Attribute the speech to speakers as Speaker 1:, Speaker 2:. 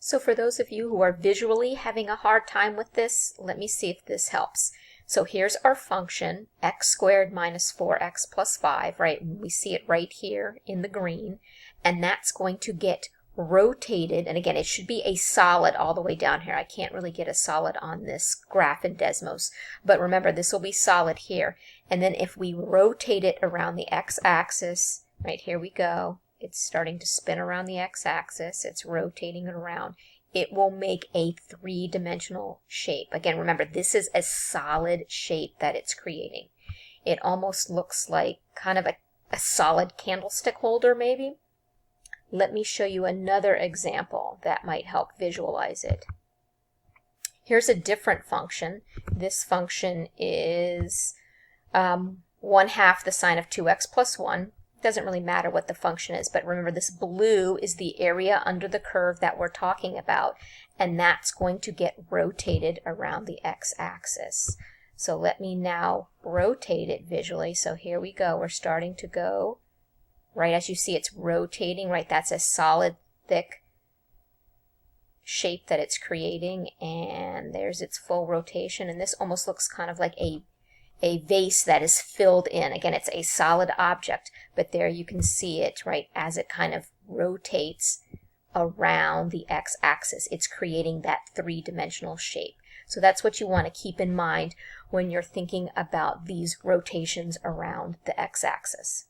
Speaker 1: So for those of you who are visually having a hard time with this, let me see if this helps. So here's our function, x squared minus 4x plus 5, right? And we see it right here in the green, and that's going to get rotated, and again, it should be a solid all the way down here. I can't really get a solid on this graph in Desmos, but remember, this will be solid here. And then if we rotate it around the x-axis, right, here we go. It's starting to spin around the x-axis. It's rotating it around. It will make a three-dimensional shape. Again, remember, this is a solid shape that it's creating. It almost looks like kind of a solid candlestick holder, maybe. Let me show you another example that might help visualize it. Here's a different function. This function is 1/2 the sine of 2x plus 1. Doesn't really matter what the function is, but remember, this blue is the area under the curve that we're talking about, and that's going to get rotated around the x-axis. So let me now rotate it visually. So here we go. We're starting to go, right, as you see, it's rotating, right? That's a solid, thick shape that it's creating, and there's its full rotation, and this almost looks kind of like a vase that is filled in. Again, it's a solid object, but there you can see it, right, as it kind of rotates around the x-axis. It's creating that three-dimensional shape. So that's what you want to keep in mind when you're thinking about these rotations around the x-axis.